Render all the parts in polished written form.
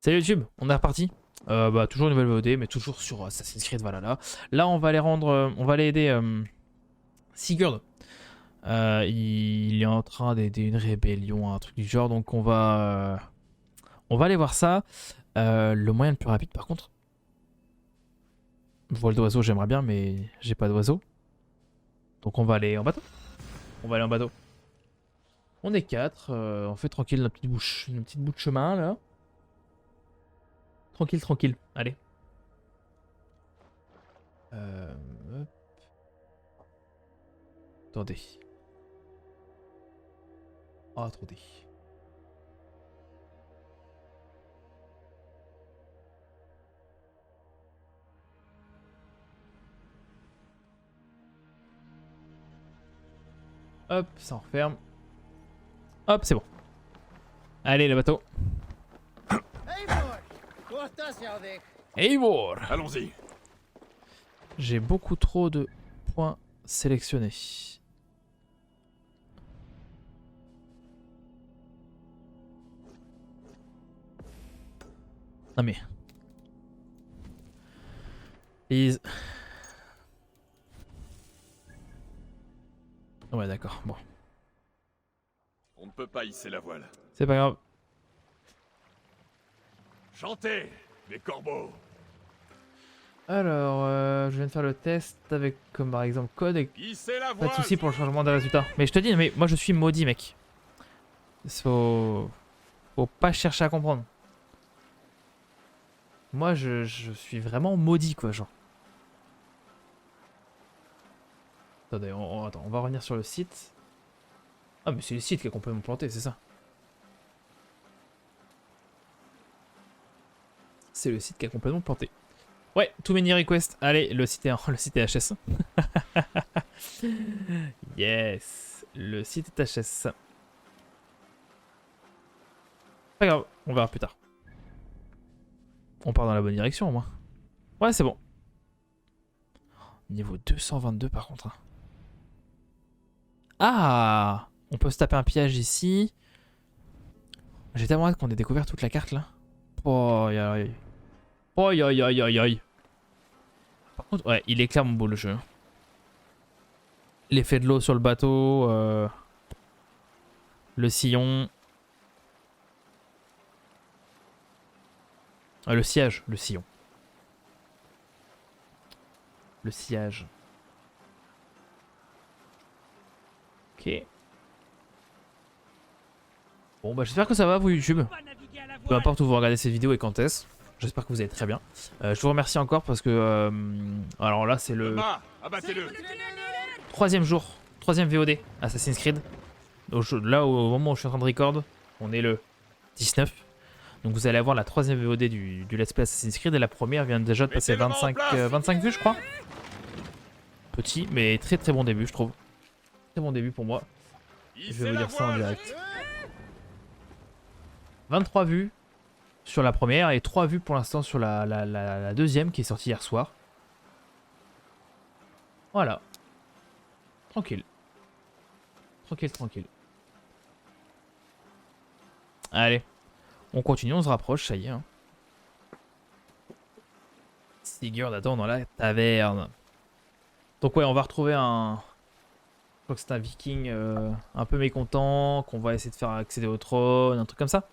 Salut YouTube, on est reparti. Bah toujours une nouvelle VOD, mais toujours sur Assassin's Creed Valhalla. Là on va aller rendre, on va aller aider Sigurd. Il est en train d'aider une rébellion, un truc du genre, donc on va aller voir ça. Le moyen le plus rapide par contre. Vol d'oiseau j'aimerais bien, mais j'ai pas d'oiseau. Donc on va aller en bateau. On va aller en bateau. On est 4, on fait tranquille notre petite bout de chemin là. Tranquille, tranquille. Allez. Hop. Attendez. Oh, attendez. Hop, ça referme. Hop, c'est bon. Allez, le bateau. Eivor. Allons-y. J'ai beaucoup trop de points sélectionnés. Non mais... Please. Ouais d'accord, bon. On ne peut pas hisser la voile. C'est pas grave. Chantez, les corbeaux. Alors, je viens de faire le test avec comme par exemple code et Hissez la pas voile. de soucis pour le changement des résultats. Mais je te dis, mais moi je suis maudit mec. Faut pas chercher à comprendre. Moi je suis vraiment maudit quoi genre. Attendez, attends, on va revenir sur le site. Ah mais c'est le site qui est complètement planté, c'est ça. C'est le site qui est complètement planté. Ouais, too many requests. Allez, le site est HS. Yes, le site est HS. Pas grave, on verra plus tard. On part dans la bonne direction au moins. Ouais, c'est bon. Niveau 222 par contre. Hein. Ah, on peut se taper un pillage ici. J'ai tellement hâte qu'on ait découvert toute la carte là. Oh, aïe aïe. Oh, aïe aïe aïe aïe aïe. Par contre, ouais, il est clairement beau le jeu. L'effet de l'eau sur le bateau. Le sillon. Le sillage, le sillon. Le sillage. Ok. Bon bah j'espère que ça va vous YouTube. Peu importe où vous regardez cette vidéo et quand est-ce. J'espère que vous allez très bien. Je vous remercie encore parce que... alors là c'est le Abattez-le. troisième jour. Troisième VOD Assassin's Creed. Là au moment où je suis en train de record, on est le 19. Donc vous allez avoir la troisième VOD du Let's Play Assassin's Creed et la première vient déjà de passer 25 vues je crois. Petit mais très très bon début je trouve. Très bon début pour moi. Je vais vous dire ça en direct. 23 vues sur la première et 3 vues pour l'instant sur la deuxième qui est sortie hier soir. Voilà. Tranquille. Tranquille, tranquille. Allez. On continue, on se rapproche, ça y est. Hein. Sigurd attend dans la taverne. Donc ouais, on va retrouver un... Je crois que c'est un viking un peu mécontent, qu'on va essayer de faire accéder au trône, un truc comme ça.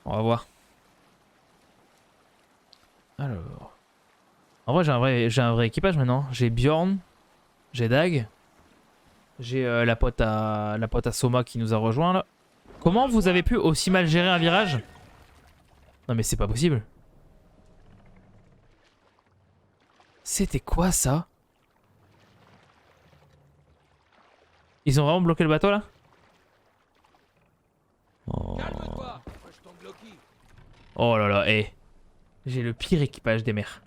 On va voir. Alors... En vrai, j'ai un vrai équipage maintenant. J'ai Bjorn, j'ai Dag, j'ai la pote à Soma qui nous a rejoint là. Comment vous avez pu aussi mal gérer un virage? Non mais c'est pas possible. C'était quoi ça? Ils ont vraiment bloqué le bateau là? Oh, oh là là, eh. J'ai le pire équipage des mers.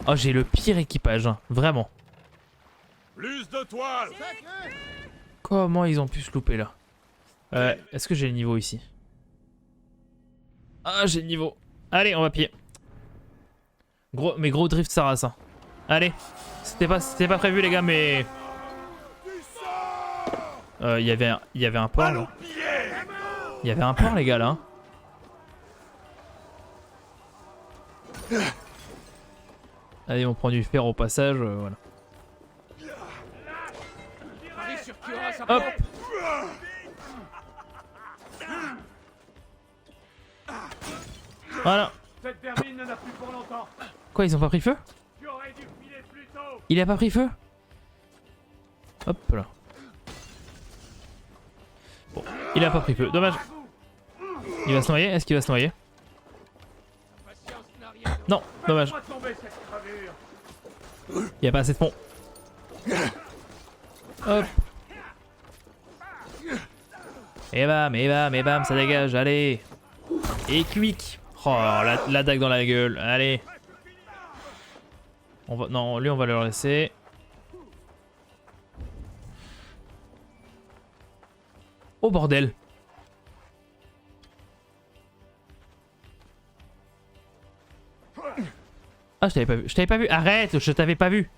Oh j'ai le pire équipage, hein. Vraiment. Plus de toile. Comment ils ont pu se louper là? Est-ce que j'ai le niveau ici? Ah j'ai le niveau. Allez on va piller. Gros drift sarrasin. Allez. C'était pas prévu les gars mais... Il y avait un port là. Il y avait un port les gars là. Allez, on prend du fer au passage, voilà. Hop. Voilà. Cette vermine n'en a plus pour longtemps. Quoi, ils ont pas pris feu? Tu aurais dû filer plus tôt. Il a pas pris feu? Hop là. Bon, il a pas pris feu, dommage. Il va se noyer? Est-ce qu'il va se noyer? Non, dommage. Il y a pas assez de pont. Hop. Et bam, ça dégage, allez. Et quick. Oh, la dague dans la gueule, allez. On va, non, lui on va le laisser. Oh bordel. Ah, je t'avais pas vu. Je t'avais pas vu. Arrête, je t'avais pas vu.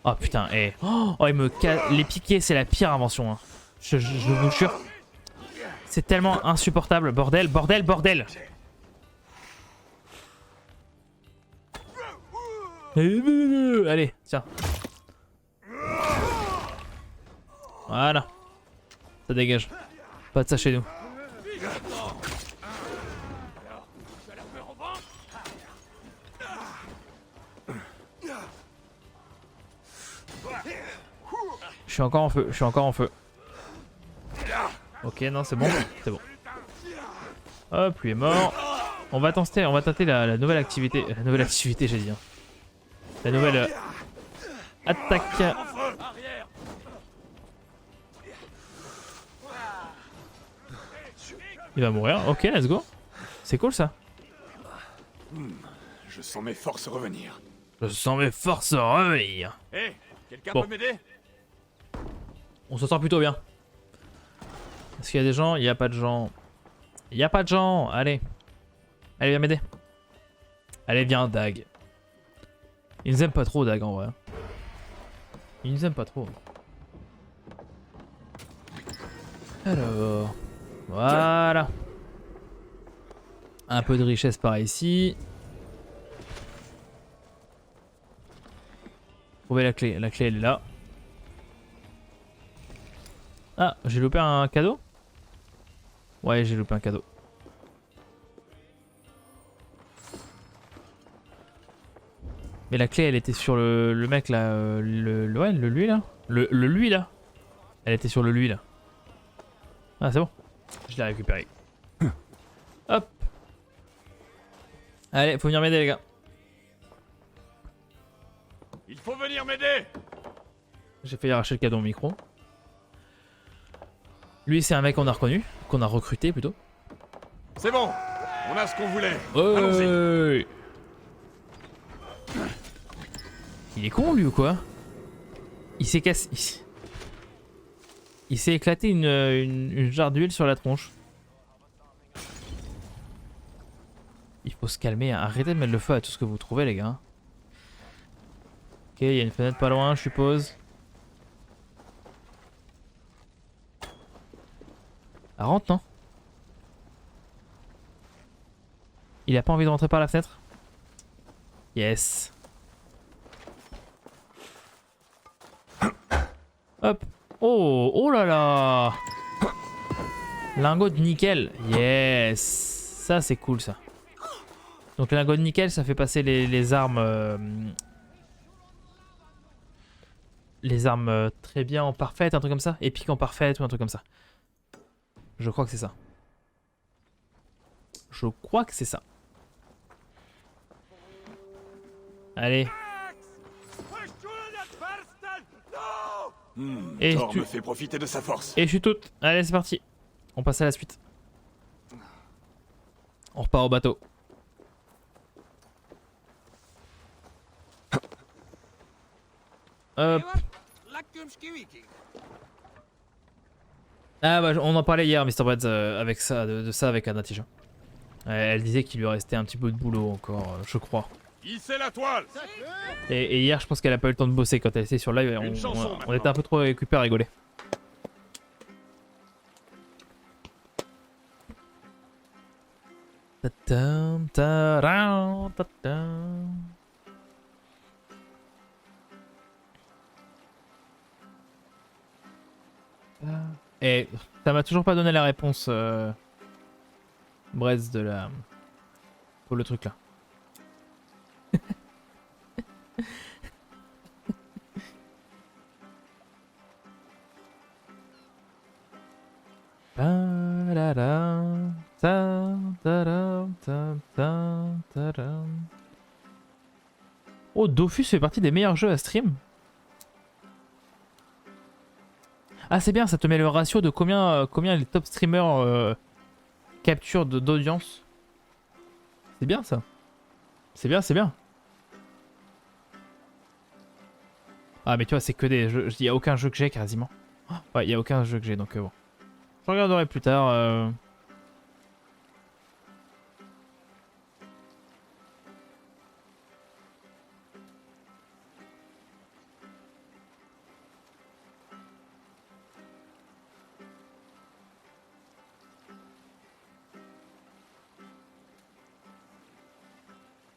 Oh putain, eh. Oh, il me casse. Les piquets, c'est la pire invention. Hein. Je vous jure. C'est tellement insupportable. Bordel, bordel, bordel. Allez, tiens. Voilà. Ça dégage. Pas de ça chez nous. Je suis encore en feu, je suis encore en feu. Ok, non, c'est bon, c'est bon. Hop, lui est mort. On va tenter la nouvelle activité. La nouvelle activité, j'ai dit. Hein. La nouvelle attaque. Il va mourir. Ok, let's go. C'est cool ça. Je sens mes forces revenir. Je sens mes forces revenir. Hé, quelqu'un Bon. peut m'aider? On se sort plutôt bien. Est-ce qu'il y a des gens? Il n'y a pas de gens. Il n'y a pas de gens. Allez. Allez, viens m'aider. Allez, viens, Dag. Ils nous aiment pas trop, Dag, en vrai. Ils nous aiment pas trop. Alors. Voilà. Un peu de richesse par ici. Trouvez la clé. La clé, elle est là. Ah, j'ai loupé un cadeau? Ouais, j'ai loupé un cadeau. Mais la clé, elle était sur le mec là. Ouais, le lui là. Le lui là. Elle était sur le lui là. Ah, c'est bon. Je l'ai récupéré. Hop. Allez, faut venir m'aider les gars. Il faut venir m'aider. J'ai failli arracher le cadeau au micro. Lui, c'est un mec qu'on a reconnu. Qu'on a recruté plutôt. C'est bon, on a ce qu'on voulait. Allons-y. Hey. Il est con lui ou quoi? Il s'est cassé. Il s'est éclaté une jarre d'huile sur la tronche. Il faut se calmer. Arrêtez de mettre le feu à tout ce que vous trouvez les gars. Ok, il y a une fenêtre pas loin je suppose. Ah, rentre non? Il a pas envie de rentrer par la fenêtre? Yes. Hop. Oh, oh là là. Lingot de nickel. Yes. Ça c'est cool ça. Donc lingot de nickel ça fait passer les armes... les armes très bien en parfaite, un truc comme ça. Épique en parfaite ou un truc comme ça. Je crois que c'est ça. Je crois que c'est ça. Allez. Et Thor tu... me fait profiter de sa force. Et je suis toute. Allez, c'est parti. On passe à la suite. On repart au bateau. Hop. Ah bah on en parlait hier Mr. Breads avec ça, de ça avec Anna Tija. Elle disait qu'il lui restait un petit peu de boulot encore, je crois. Hissez la toile. Et hier je pense qu'elle a pas eu le temps de bosser quand elle était sur live. On était un peu trop occupés à rigoler. Ta-tam, ta-ram, ta-tam. Et ça m'a toujours pas donné la réponse, Brez, de la... pour le truc là. Oh, Dofus fait partie des meilleurs jeux à stream. Ah, c'est bien, ça te met le ratio de combien les top streamers capturent d'audience. C'est bien ça. C'est bien, c'est bien. Ah, mais tu vois, c'est que des jeux. Il n'y a aucun jeu que j'ai quasiment. Ouais, il n'y a aucun jeu que j'ai, donc bon. Je regarderai plus tard.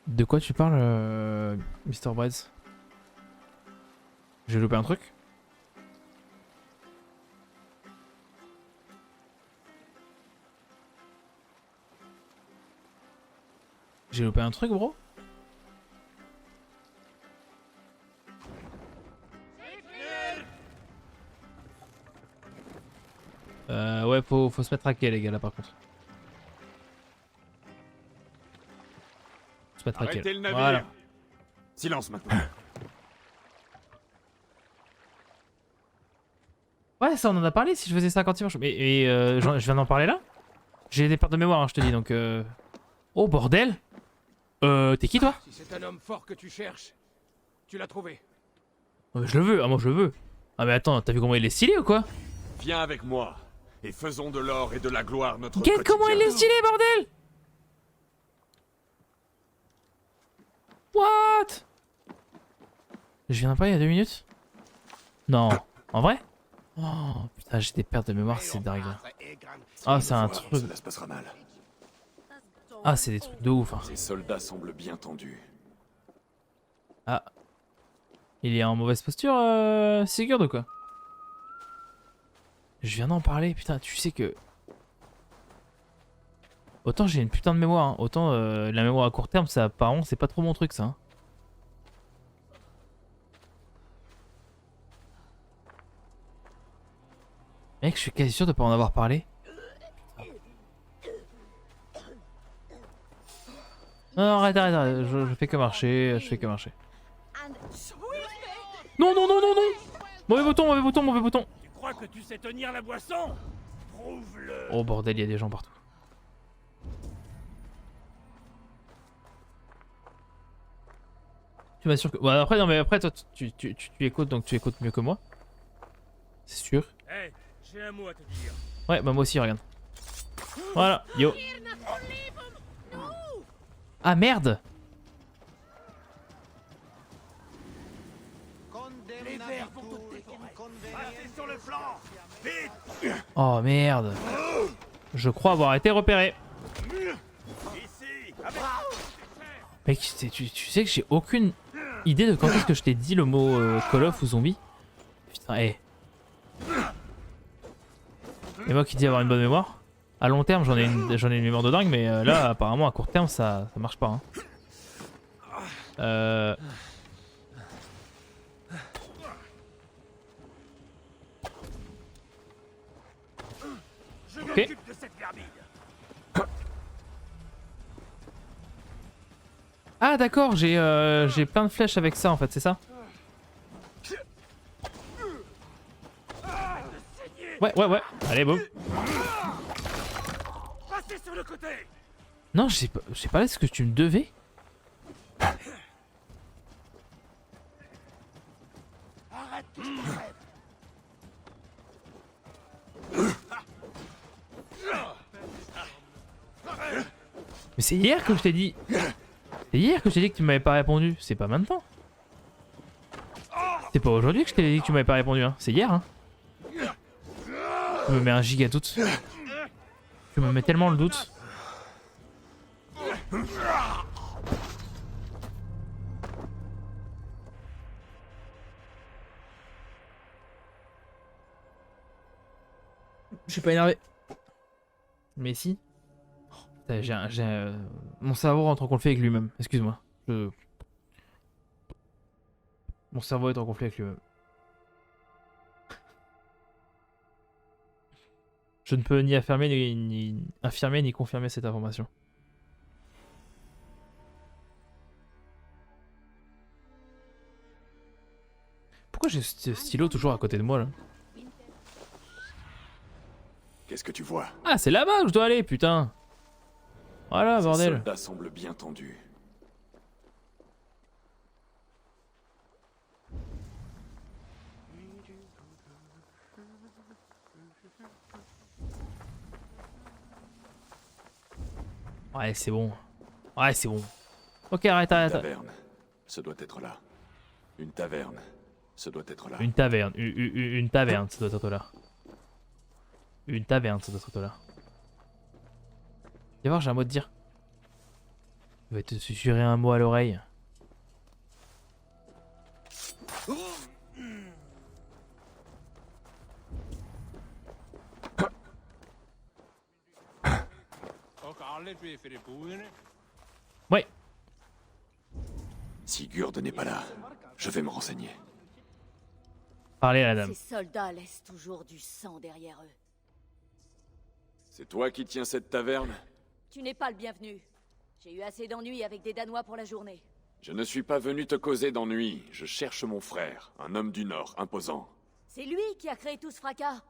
De quoi tu parles, Mr. Breads? J'ai loupé un truc? J'ai loupé un truc, bro? Ouais, faut se mettre à quai, les gars, là, par contre. Se mettre à quai. Arrêtez le navire. Voilà. Silence maintenant. Ouais, ça, on en a parlé si je faisais ça quand il marche. Mais je viens d'en parler là? J'ai des pertes de mémoire, hein, je te dis, donc... Oh, bordel! T'es qui, toi? Si c'est un homme fort que tu cherches, tu l'as trouvé. Je le veux, ah, moi je le veux. Ah, mais attends, t'as vu comment il est stylé ou quoi? Viens avec moi et faisons de l'or et de la gloire notre Regarde comment il est stylé, bordel! What? Je viens d'en parler il y a 2 minutes? Non. En vrai? Oh, putain, j'ai des pertes de mémoire, c'est dingue. Ah, c'est un truc... Cela se passera mal. Ah, c'est des trucs de ouf. Hein. Ces soldats semblent bien tendus. Ah. Il est en mauvaise posture, Sigurd ou quoi? Je viens d'en parler, putain, tu sais que... Autant j'ai une putain de mémoire, hein. Autant la mémoire à court terme, ça, apparemment, c'est pas trop mon truc, ça. Hein. Mec, je suis quasi sûr de pas en avoir parlé. Non, non, arrête, je fais que marcher, je fais que marcher. Non, non, non, non, non! Mauvais bouton, mauvais bouton, mauvais bouton! Tu crois que tu sais tenir la boisson? Prouve-le! Oh bordel, il y a des gens partout. Tu m'assures que... Ouais, après, non, mais après, toi, tu écoutes, donc tu écoutes mieux que moi. C'est sûr. Hey, j'ai un mot à te dire. Ouais, bah moi aussi, regarde. Voilà, yo. Ah merde! Les vers vont te dévorer. Passez sur le flanc! Vite! Oh merde! Je crois avoir été repéré. Ici! Avec... Mec, tu sais que j'ai aucune idée de quand est-ce que je t'ai dit le mot Call of ou zombie? Putain, hé. Et moi qui dis avoir une bonne mémoire. À long terme, j'en ai une mémoire de dingue, mais là, apparemment, à court terme, ça marche pas. Hein. Ok. De cette vermine. Ah d'accord, j'ai plein de flèches avec ça en fait, c'est ça? Ouais, ouais, ouais. Allez, boum. Passez sur le côté! Non, j'ai pas là ce que tu me devais. Arrête! Mais c'est hier que je t'ai dit. C'est hier que je t'ai dit que tu m'avais pas répondu. C'est pas maintenant. C'est pas aujourd'hui que je t'ai dit que tu m'avais pas répondu. Hein. C'est hier. Hein. Tu me mets un giga doute. Tu me mets tellement le doute. Je suis pas énervé. Mais si. Oh, putain, mon cerveau rentre en conflit avec lui-même. Excuse-moi. Mon cerveau est en conflit avec lui-même. Je ne peux ni affirmer ni infirmer ni confirmer cette information. Pourquoi j'ai ce stylo toujours à côté de moi là? Qu'est-ce que tu vois? Ah, c'est là-bas que je dois aller, putain! Voilà, Ces bordel. soldats semblent bien tendus. Ouais, c'est bon. Ouais, c'est bon. Ok, arrête. Une taverne, ce doit être là. Une taverne, ce doit être là. Une taverne, une taverne, ça doit être là. Une taverne, ça doit être là. Viens voir, j'ai un mot de dire. Il va te susurrer un mot à l'oreille. Ouais. Sigurd n'est pas là. Je vais me renseigner. Parlez à la dame. Ces soldats laissent toujours du sang derrière eux. C'est toi qui tiens cette taverne? Tu n'es pas le bienvenu. J'ai eu assez d'ennuis avec des Danois pour la journée. Je ne suis pas venu te causer d'ennui. Je cherche mon frère, un homme du Nord, imposant. C'est lui qui a créé tout ce fracas.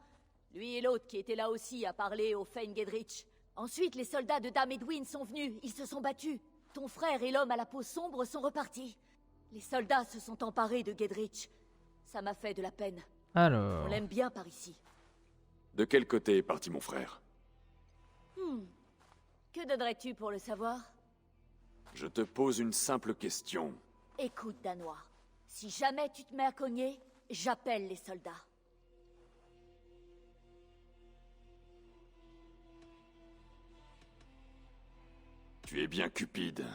Lui et l'autre qui était là aussi à parler au Fein Gedrich. Ensuite, les soldats de Dame Edwin sont venus. Ils se sont battus. Ton frère et l'homme à la peau sombre sont repartis. Les soldats se sont emparés de Gedrich. Ça m'a fait de la peine. Alors. On l'aime bien par ici. De quel côté est parti mon frère? Que donnerais-tu pour le savoir? Je te pose une simple question. Écoute, Danois. Si jamais tu te mets à cogner, j'appelle les soldats. Tu es bien cupide.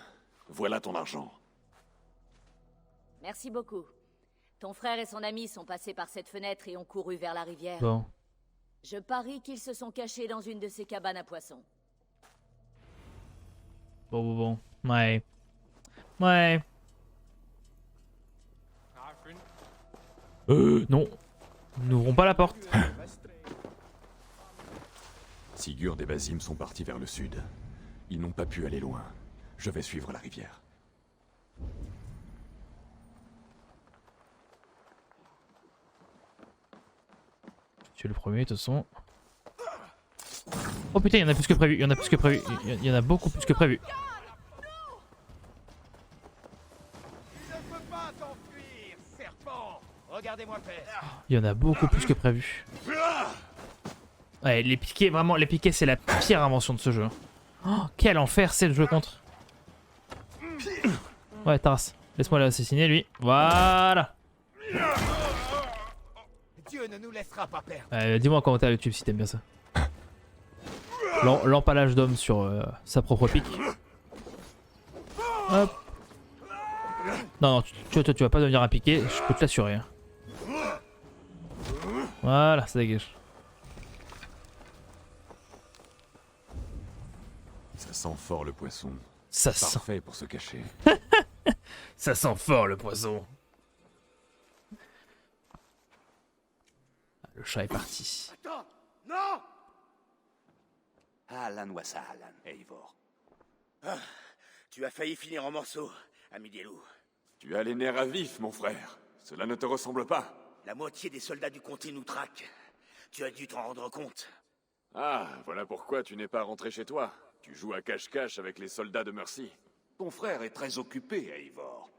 Voilà ton argent. Merci beaucoup. Ton frère et son ami sont passés par cette fenêtre et ont couru vers la rivière. Bon. Je parie qu'ils se sont cachés dans une de ces cabanes à poissons. Bon. Ouais. Ouais. Non. N'ouvrons pas la porte. Sigurd et Basim sont partis vers le sud. Ils n'ont pas pu aller loin. Je vais suivre la rivière. Tu es le premier, de toute façon. Oh putain, il y en a plus que prévu. Il y en a plus que prévu. Il y en a beaucoup plus que prévu. Tu ne peux pas t'enfuir, serpent. Regardez-moi faire. Il y en a beaucoup plus que prévu. Ouais, les piquets, vraiment, les piquets, c'est la pire invention de ce jeu. Oh, quel enfer c'est de jouer contre. Ouais, Taras, laisse-moi l'assassiner, lui. Voilà. Dieu ne nous laissera pas perdre. Dis-moi en commentaire YouTube si t'aimes bien ça. L'empalage d'homme sur sa propre pique. Hop. Non, tu vas pas devenir un piqué, je peux te l'assurer. Hein. Voilà, ça dégage. Ça sent fort le poisson. Ça sent. Parfait pour se cacher. Ça sent fort le poisson. Le chat est parti. Attends, non. Ahlan wa sahlan, Eivor. Tu as failli finir en morceaux, ami des loups. Tu as les nerfs à vif, mon frère. Cela ne te ressemble pas. La moitié des soldats du comté nous traquent. Tu as dû t'en rendre compte. Ah, voilà pourquoi tu n'es pas rentré chez toi. Tu joues à cache-cache avec les soldats de Mercy. Ton frère est très occupé, Eivor.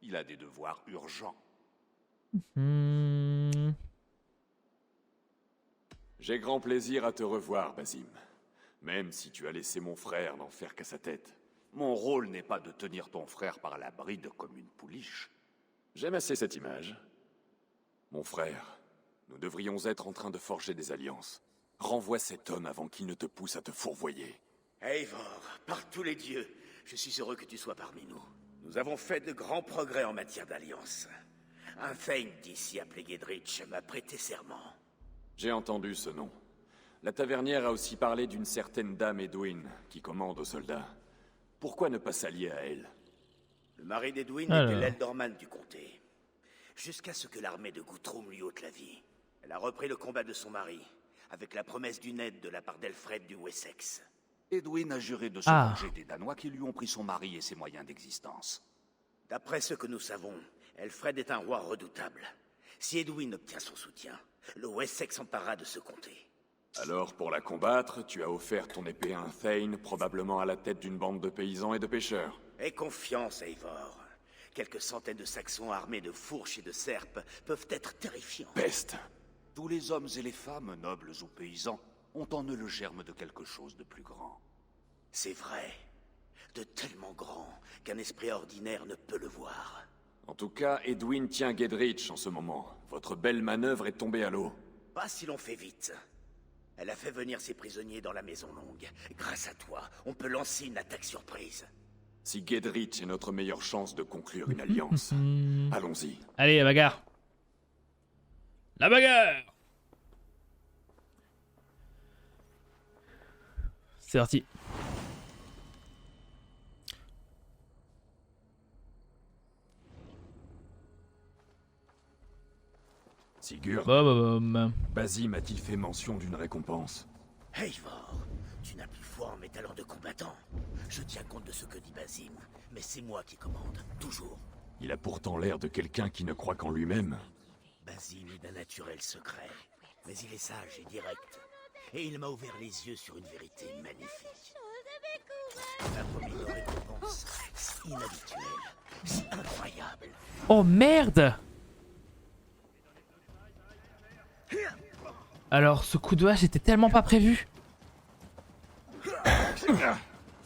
Il a des devoirs urgents. J'ai grand plaisir à te revoir, Basim. Même si tu as laissé mon frère n'en faire qu'à sa tête. Mon rôle n'est pas de tenir ton frère par la bride comme une pouliche. J'aime assez cette image. Mon frère, nous devrions être en train de forger des alliances. Renvoie cet homme avant qu'il ne te pousse à te fourvoyer. Eivor, par tous les dieux, je suis heureux que tu sois parmi nous. Nous avons fait de grands progrès en matière d'alliance. Un Thane d'ici appelé Gedrich m'a prêté serment. J'ai entendu ce nom. La tavernière a aussi parlé d'une certaine dame Edwin qui commande aux soldats. Pourquoi ne pas s'allier à elle? Le mari d'Edwin Alors. était l'Eldorman du comté. Jusqu'à ce que l'armée de Guthrum lui ôte la vie. Elle a repris le combat de son mari, avec la promesse d'une aide de la part d'Elfred du Wessex. Edwin a juré de se Ah. venger des Danois qui lui ont pris son mari et ses moyens d'existence. D'après ce que nous savons, Elfred est un roi redoutable. Si Edwin obtient son soutien, le Wessex s'emparera de ce comté. Alors, pour la combattre, tu as offert ton épée à un Thane, probablement à la tête d'une bande de paysans et de pêcheurs. Aie confiance, Eivor. Quelques centaines de Saxons armés de fourches et de serpes peuvent être terrifiants. Peste! Tous les hommes et les femmes, nobles ou paysans, ont en eux le germe de quelque chose de plus grand. C'est vrai. De tellement grand qu'un esprit ordinaire ne peut le voir. En tout cas, Edwin tient Gedrich en ce moment. Votre belle manœuvre est tombée à l'eau. Pas si l'on fait vite. Elle a fait venir ses prisonniers dans la Maison Longue. Grâce à toi, on peut lancer une attaque surprise. Si Gedrich est notre meilleure chance de conclure une alliance, allons-y. Allez, la bagarre. La bagarre. C'est parti. Sigurd, Bom, bom. Basim a-t-il fait mention d'une récompense? Eivor, tu n'as plus foi en mes talents de combattant. Je tiens compte de ce que dit Basim, mais c'est moi qui commande, toujours. Il a pourtant l'air de quelqu'un qui ne croit qu'en lui-même. Basim est d'un naturel secret, mais il est sage et direct. Et il m'a ouvert les yeux sur une vérité magnifique. La promis de récompense, si inhabituelle, si incroyable. Oh merde! Alors, ce coup de hache était tellement pas prévu.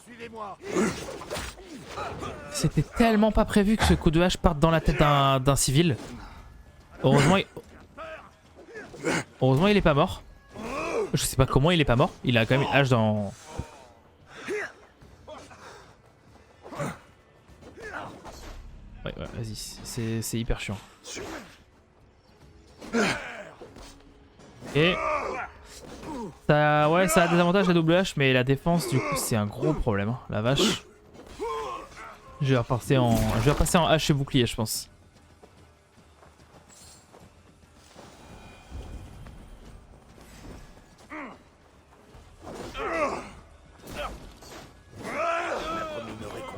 Suivez-moi. C'était tellement pas prévu que ce coup de hache parte dans la tête d'un civil. Heureusement, heureusement, il est pas mort. Je sais pas comment il est pas mort. Il a quand même une hache dans... Ouais, vas-y, c'est hyper chiant. Et ça, ouais, ça a des avantages la double hache, mais la défense, du coup, c'est un gros problème. Hein, la vache. Je vais repasser en hache et bouclier, je pense.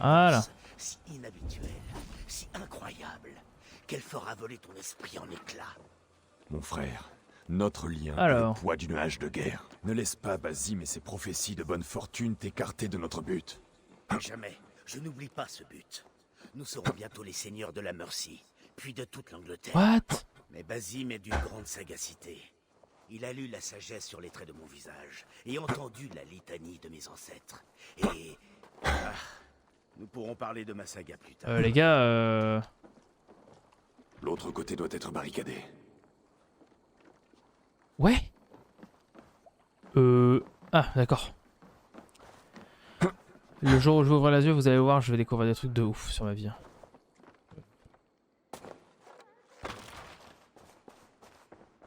Voilà. Si inhabituelle, si incroyable, qu'elle fera voler ton esprit en éclats. Mon frère, notre lien est Alors. le poids d'une hache de guerre. Ne laisse pas Basim et ses prophéties de bonne fortune t'écarter de notre but. Jamais, je n'oublie pas ce but. Nous serons bientôt les seigneurs de la Mercie, puis de toute l'Angleterre. What? Mais Basim est d'une grande sagacité. Il a lu la sagesse sur les traits de mon visage et entendu la litanie de mes ancêtres. Et... nous pourrons parler de ma saga plus tard. Les gars, L'autre côté doit être barricadé. ouais. Ah, d'accord. Le jour où je vais ouvrir les yeux, vous allez voir, je vais découvrir des trucs de ouf sur ma vie.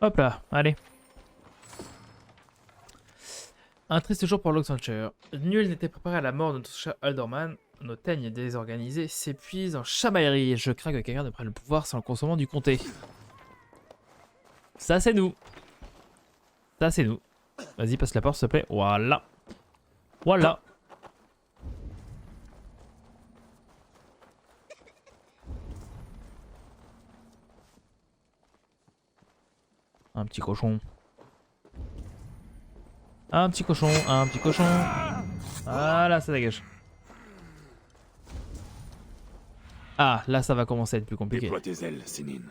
Hop là, allez. Un triste jour pour l'Oxenshire. Nul n'était préparé à la mort de notre cher Alderman. Nos teignes désorganisées s'épuisent en chamaillerie. Je crains que quelqu'un ne prenne le pouvoir sans le consommant du comté. Ça, c'est nous. Ça, c'est nous. Vas-y, passe la porte, s'il te plaît. Voilà. Voilà. Un petit cochon. Un petit cochon, un petit cochon. Voilà, ça dégage. Ah, là, ça va commencer à être plus compliqué. Déploie tes ailes, Sénine.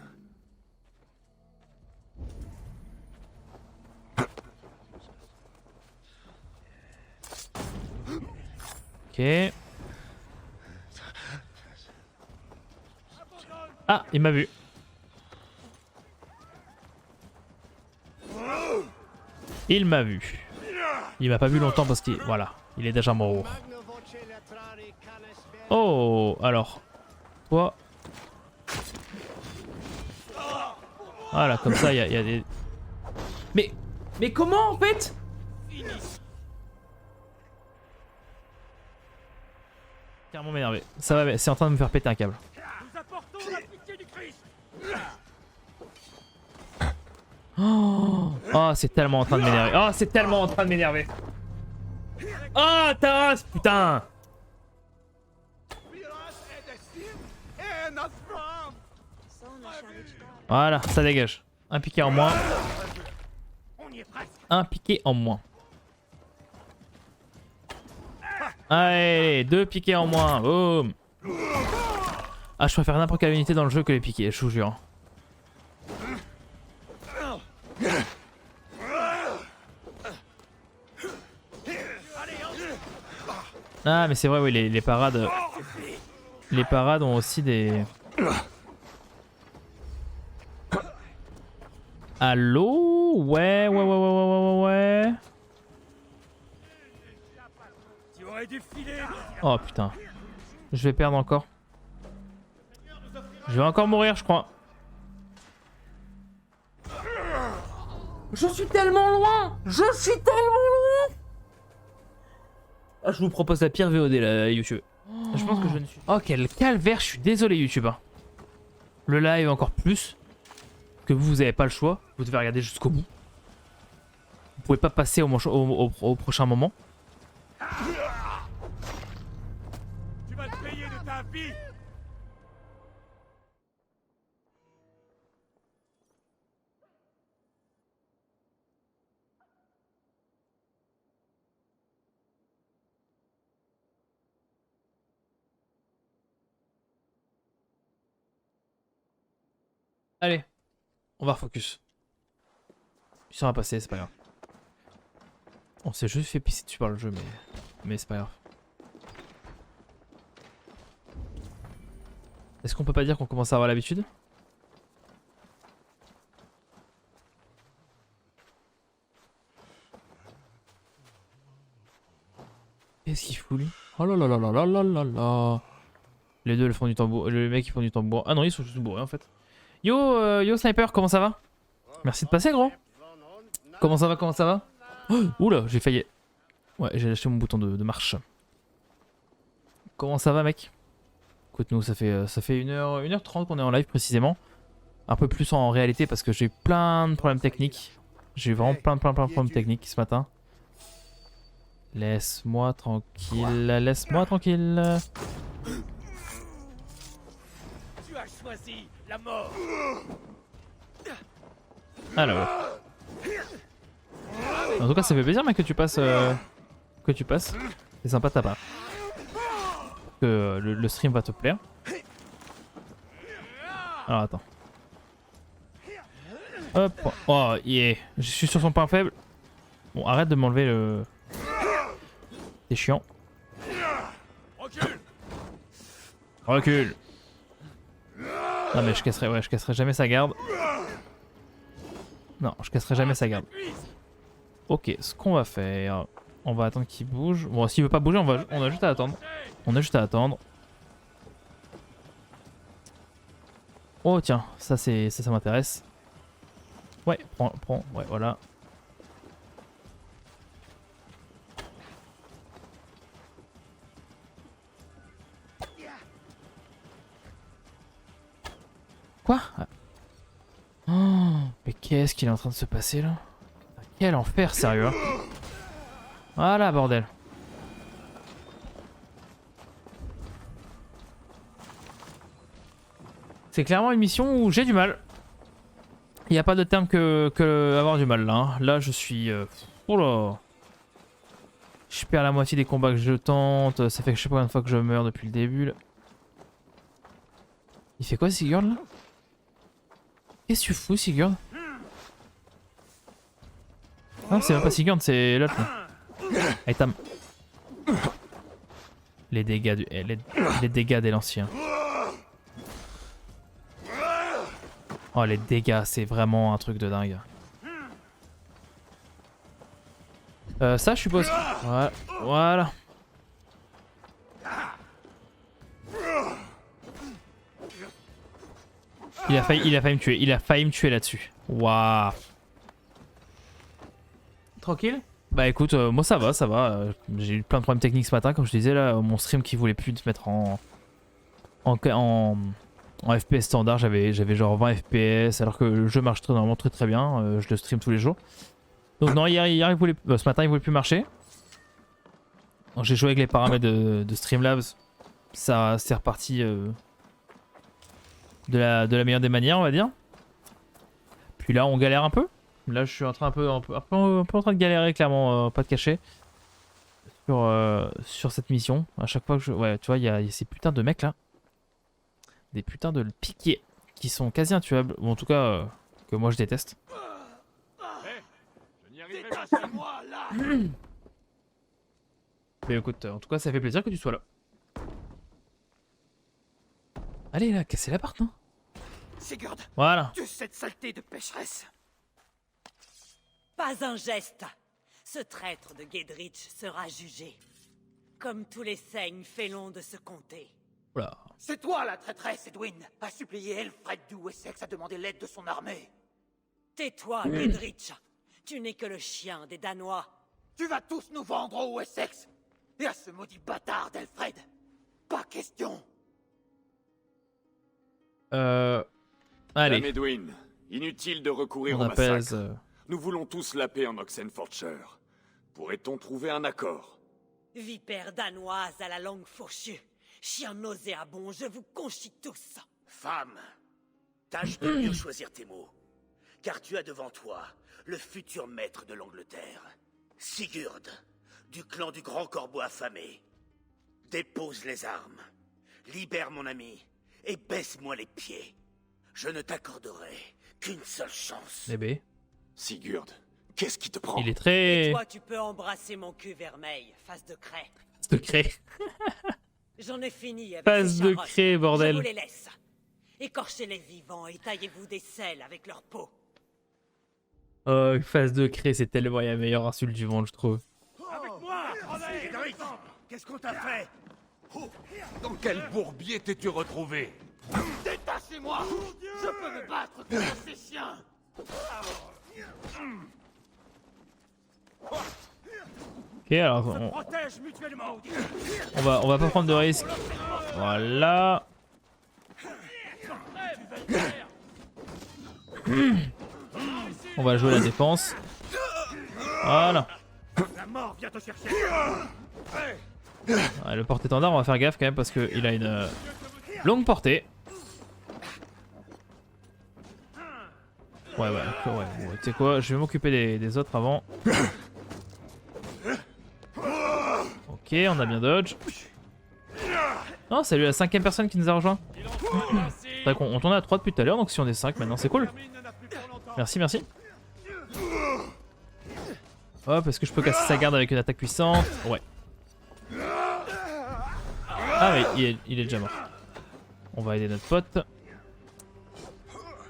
Ok. Ah, il m'a vu. Il m'a vu. Il m'a pas vu longtemps parce qu'il... Voilà, il est déjà mort. Oh, alors. Toi. Voilà, comme ça, il y a des... Mais comment, en fait? Carrément m'énerver. Ça va, c'est en train de me faire péter un câble. Oh, c'est tellement en train de m'énerver. Oh, c'est tellement en train de m'énerver. Oh, ta race, putain. Voilà, ça dégage. Un piqué en moins. Un piqué en moins. Allez, 2 piqués en moins. Boum. Ah, je préfère n'importe quelle unité dans le jeu que les piqués, je vous jure. Ah, mais c'est vrai, oui, les parades. Les parades ont aussi des. Allô? Ouais. Oh putain. Je vais perdre encore. Je vais encore mourir, je crois. Je suis tellement loin. Ah, je vous propose la pire VOD là, YouTube. Je pense que je ne suis... Oh, quel calvaire, je suis désolé YouTube. Le live encore plus. Que vous avez pas le choix. Vous devez regarder jusqu'au bout. Vous pouvez pas passer au prochain moment. Tu vas te payer de ta vie. Allez, on va refocus. Puis ça va passer, c'est pas grave. On s'est juste fait pisser dessus par le jeu, mais c'est pas grave. Est-ce qu'on peut pas dire qu'on commence à avoir l'habitude? Qu'est-ce qu'il fout lui? Oh là là là là là là là là. Les deux le font du tambour. Les mecs ils font du tambour. Ah non, ils sont juste bourrés en fait. Yo Sniper, comment ça va? Merci de passer gros. Comment ça va? Oh, oula, j'ai failli. Ouais, j'ai lâché mon bouton de marche. Comment ça va mec? Écoute nous ça fait 1h30 qu'on est en live précisément. Un peu plus en réalité parce que j'ai eu plein de problèmes techniques. J'ai eu vraiment plein de problèmes techniques ce matin. Laisse-moi tranquille, laisse-moi tranquille. Tu as choisi la mort. Alors. En tout cas ça fait plaisir mec que tu passes. C'est sympa de ta part. Que le stream va te plaire. Alors attends. Hop. Oh yeah. Je suis sur son point faible. Bon arrête de m'enlever le... C'est chiant. Recule. Non mais je casserai jamais sa garde. Non, je casserai jamais sa garde. Ok, ce qu'on va faire... On va attendre qu'il bouge. Bon, s'il veut pas bouger, on a juste à attendre. Oh tiens, ça m'intéresse. Ouais, prends, ouais, voilà. Quoi? Oh, mais qu'est-ce qu'il est en train de se passer là? Quel enfer, sérieux. Voilà, bordel. C'est clairement une mission où j'ai du mal. Il n'y a pas de terme que avoir du mal là. Hein. Là, je suis... Oh là. Je perds la moitié des combats que je tente. Ça fait que je sais pas combien de fois que je meurs depuis le début. Là. Il fait quoi, Sigurd là? Qu'est-ce que tu fous, Sigurd? Non, c'est même pas Sigurd, c'est l'autre. Allez, tam. Les dégâts les dégâts des lanciers. Oh, les dégâts, c'est vraiment un truc de dingue. Ça, je suppose. Voilà. Voilà. Il a failli me tuer. Il a failli me tuer là-dessus. Waouh. Tranquille? Bah écoute, moi ça va, ça va. J'ai eu plein de problèmes techniques ce matin, comme je disais là, mon stream qui voulait plus se mettre en FPS standard, j'avais genre 20 FPS alors que le jeu marche normalement très bien, je le stream tous les jours. Donc non, hier il voulait, ce matin il voulait plus marcher. J'ai joué avec les paramètres de Streamlabs, ça c'est reparti de la meilleure des manières on va dire. Puis là on galère un peu. Là je suis en train un peu en train de galérer clairement, pas de cacher. Sur cette mission. À chaque fois que je... Ouais tu vois il y a ces putains de mecs là. Des putains de piquiers qui sont quasi intuables. Ou en tout cas que moi je déteste. Mais écoute, en tout cas ça fait plaisir que tu sois là. Allez là, cassez l'appart non? Sigurd, Voilà. que cette saleté de pécheresse. Pas un geste. Ce traître de Gedrich sera jugé. Comme tous les saignes félons de ce comté. Oula. C'est toi la traîtresse, Edwin, à supplier Elfred du Wessex à demander l'aide de son armée. Tais-toi, Gedrich. Tu n'es que le chien des Danois. Tu vas tous nous vendre au Wessex. Et à ce maudit bâtard d'Elfred. Pas question. Allez. Dame Edwin, inutile de recourir On au apaise. massacre. Nous voulons tous la paix en Oxenfordshire. Pourrait-on trouver un accord? Vipère danoise à la langue fourchue. Chien nauséabond, je vous conchis tous. Femme, tâche de mieux choisir tes mots. Car tu as devant toi le futur maître de l'Angleterre. Sigurd, du clan du Grand Corbeau affamé. Dépose les armes. Libère mon ami. Et baisse-moi les pieds. Je ne t'accorderai qu'une seule chance. Eh ben, Sigurd, qu'est-ce qui te prend? il est Et très... toi, tu peux embrasser mon cul vermeil, face de craie. de craie. J'en ai fini avec Face ces de charognes. craie, Je bordel. vous les laisse. Écorchez-les vivants et taillez-vous des selles avec leur peau. Oh, face de craie, c'est tellement la meilleure insulte du monde, je trouve. Avec moi, Cédric, qu'est-ce qu'on t'a fait? Dans quel bourbier t'es-tu retrouvé? Détachez-moi. Je peux me battre contre ces chiens. Ok, alors Protège mutuellement. on va pas prendre de risques. Voilà. On va jouer la défense. Voilà. La mort vient te chercher. Ouais, le porte-étendard, on va faire gaffe quand même parce qu'il a une longue portée. Ouais, tu sais quoi, je vais m'occuper des autres avant. Ok, on a bien dodge. Non, salut la 5ème personne qui nous a rejoint. C'est vrai qu'on tournait à 3 depuis tout à l'heure, donc si on est 5 maintenant, c'est cool. Merci, merci. Hop, est-ce que je peux casser sa garde avec une attaque puissante? Ouais. Ah oui, il est déjà mort. On va aider notre pote.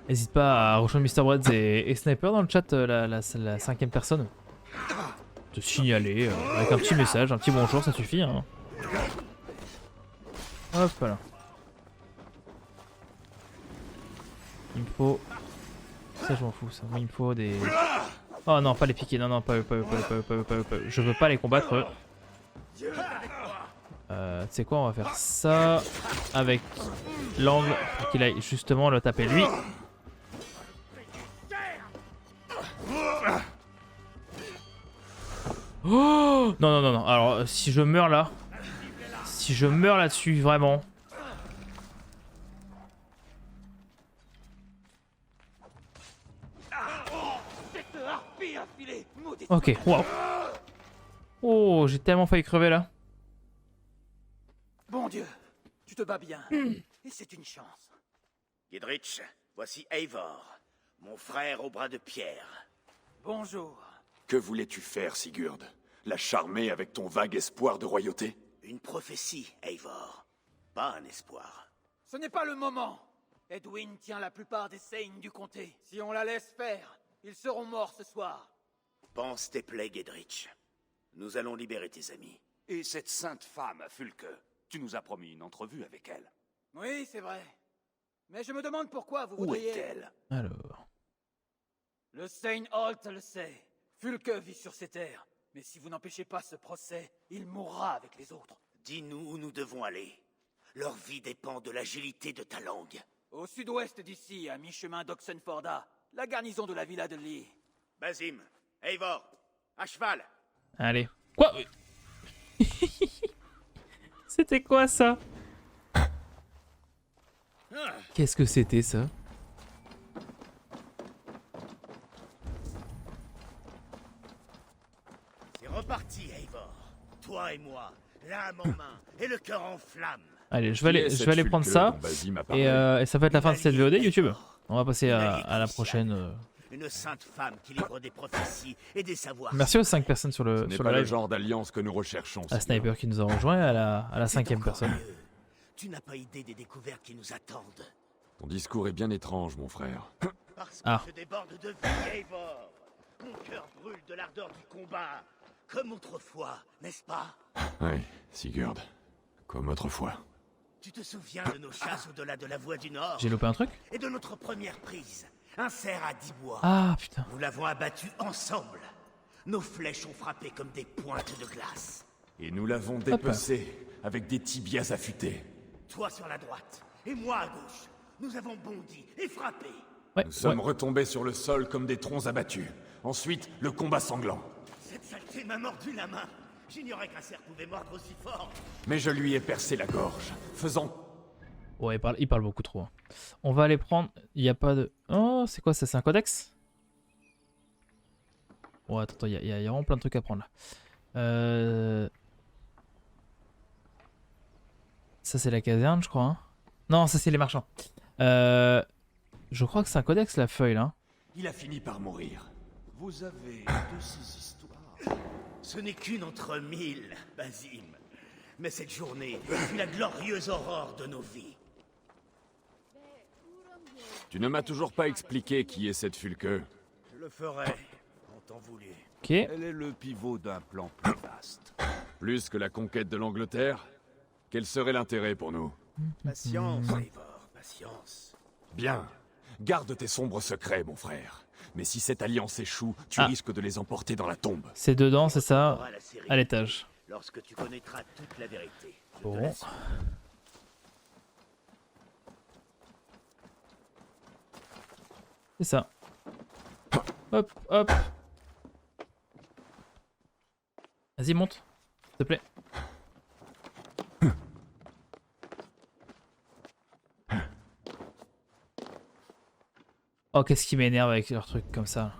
N'hésite pas à rejoindre Mr. Breads et Sniper dans le chat, la 5ème personne. Te signaler avec un petit message, un petit bonjour, ça suffit. Hein. Hop là. Il me faut... Ça je m'en fous, ça. Moi il me faut des... Oh non, pas les piquer, non, pas eux. Je veux pas les combattre eux. Tu sais quoi, on va faire ça avec l'angle pour qu'il aille justement le taper lui. Oh non. Alors si je meurs là, si je meurs là-dessus vraiment. Ok, waouh. Oh, j'ai tellement failli crever là. Bon Dieu, tu te bats bien. Et c'est une chance. Gedrich, voici Eivor, mon frère au bras de pierre. Bonjour. Que voulais-tu faire, Sigurd? La charmer avec ton vague espoir de royauté? Une prophétie, Eivor. Pas un espoir. Ce n'est pas le moment. Edwin tient la plupart des saignes du comté. Si on la laisse faire, ils seront morts ce soir. Pense tes plaies, Gedrich. Nous allons libérer tes amis. Et cette sainte femme, Fulke, tu nous as promis une entrevue avec elle. Oui, c'est vrai. Mais je me demande pourquoi vous Où voudriez... est-elle? Alors... Le Seinholt le sait. Fulke vit sur ces terres. Mais si vous n'empêchez pas ce procès, il mourra avec les autres. Dis-nous où nous devons aller. Leur vie dépend de l'agilité de ta langue. Au sud-ouest d'ici, à mi-chemin d'Oxenforda, la garnison de la villa de Lee. Basim, Eivor, à cheval. Allez. Quoi? C'était quoi ça? Qu'est-ce que c'était ça? C'est reparti, Eivor. Toi et moi, l'âme en main et le cœur en flamme. Allez, je vais aller prendre ça. Et ça va être la fin de cette VOD YouTube. On va passer à la prochaine. Une sainte femme qui livre des prophéties et des savoirs. Merci aux 5 personnes sur le Ce n'est pas le live. genre d'alliance que nous recherchons. À Seigneur. Sniper qui nous a rejoint, à la C'est 5e encore personne. mieux. Tu n'as pas idée des découvertes qui nous attendent. Ton discours est bien étrange, mon frère. Parce que Ah. je déborde de vie, Eivor. Mon cœur brûle de l'ardeur du combat. Comme autrefois, n'est-ce pas? Oui, Sigurd. Comme autrefois. Tu te souviens de nos chasses au-delà de la voie du Nord? J'ai loupé un truc? Et de notre première prise. Un cerf à 10 bois. Ah putain. Nous l'avons abattu ensemble. Nos flèches ont frappé comme des pointes de glace. Et nous l'avons dépecé avec des tibias affûtés. Toi sur la droite, et moi à gauche. Nous avons bondi et frappé. Ouais, Nous sommes retombés sur le sol comme des troncs abattus. Ensuite, le combat sanglant. Cette saleté m'a mordu la main. J'ignorais qu'un cerf pouvait mordre aussi fort. Mais je lui ai percé la gorge, faisant... Ouais, il parle beaucoup trop. Hein. On va aller prendre... Il n'y a pas de... Oh, c'est quoi ça? C'est un codex? Ouais, attends, il y a vraiment plein de trucs à prendre là. Ça, c'est la caserne, je crois. Hein. Non, ça, c'est les marchands. Je crois que c'est un codex, la feuille, là. Il a fini par mourir. Vous avez de ces histoires. Ce n'est qu'une entre 1000, Basim. Mais cette journée fut la glorieuse aurore de nos vies. Tu ne m'as toujours pas expliqué qui est cette Fulke. Je le ferai, en temps voulu. Ok. Elle est le pivot d'un plan plus vaste. Plus que la conquête de l'Angleterre, quel serait l'intérêt pour nous? Patience, Eivor, patience. Bien. Garde tes sombres secrets, mon frère. Mais si cette alliance échoue, tu Ah. risques de les emporter dans la tombe. C'est dedans, c'est Tu ça, auras la série à l'étage. lorsque tu connaîtras toute la vérité. Je te Bon. l'assure. C'est ça. Hop, hop. Vas-y, monte, s'il te plaît. Oh, qu'est-ce qui m'énerve avec leurs trucs comme ça.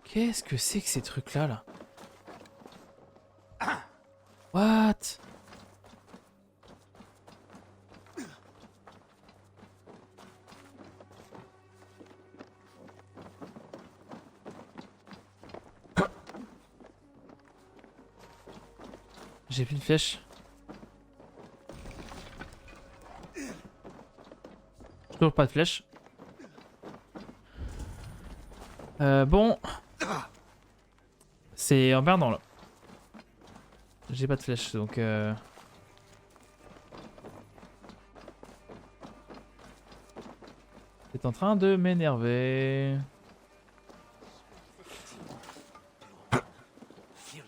Qu'est-ce que c'est que ces trucs-là, là? What? J'ai plus de flèche. J'ai toujours pas de flèche. Bon. C'est emmerdant là. J'ai pas de flèche donc c'est en train de m'énerver.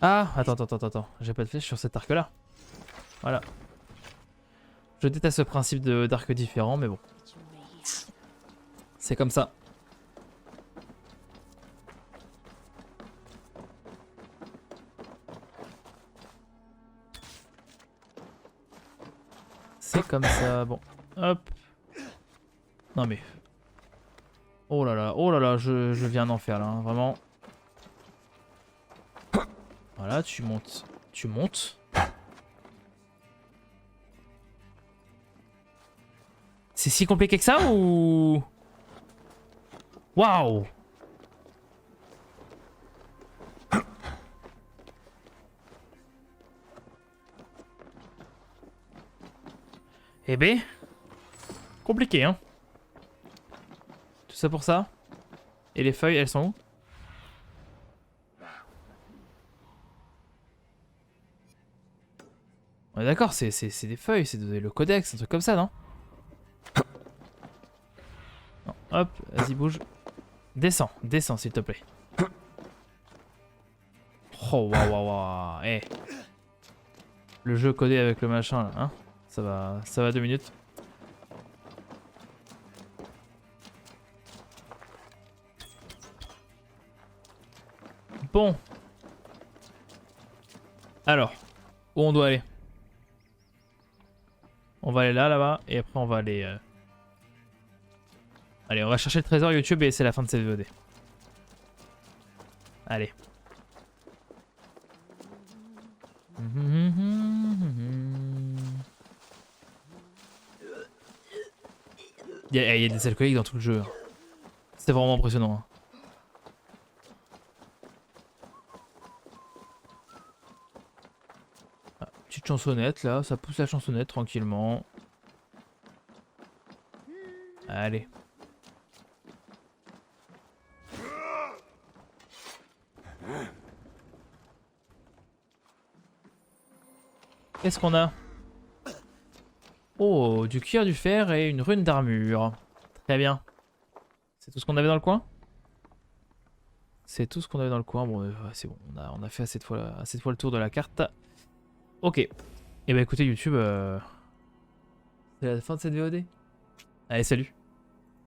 Ah, attends. J'ai pas de flèche sur cet arc là. Voilà. Je déteste ce principe d'arc différent, mais bon. C'est comme ça. C'est comme ça. Bon. Hop. Non mais. Oh là là, je viens d'en faire là, hein, vraiment. Voilà, tu montes. Tu montes. C'est si compliqué que ça ou... Waouh! Eh ben... Compliqué, hein. Tout ça pour ça. Et les feuilles, elles sont où? On est d'accord, c'est des feuilles, c'est le codex, un truc comme ça, non? Non, hop, vas-y, bouge. Descends, descends, s'il te plaît. Oh, waouh, waouh, waouh. Eh. Le jeu codé avec le machin, là, hein? Ça va 2 minutes. Bon. Alors, où on doit aller? On va aller là, là-bas, et après on va aller... Allez, on va chercher le trésor YouTube et c'est la fin de cette VOD. Allez. Il y a des alcooliques dans tout le jeu. C'est vraiment impressionnant. Hein. Ah, petite chansonnette là, ça pousse la chansonnette tranquillement. Allez. Qu'est-ce qu'on a? Oh, du cuir, du fer et une rune d'armure. Très bien. C'est tout ce qu'on avait dans le coin? C'est tout ce qu'on avait dans le coin. Bon, ouais, c'est bon. On a fait assez de fois le tour de la carte. Ok. Et bah écoutez YouTube, c'est la fin de cette VOD. Allez, salut.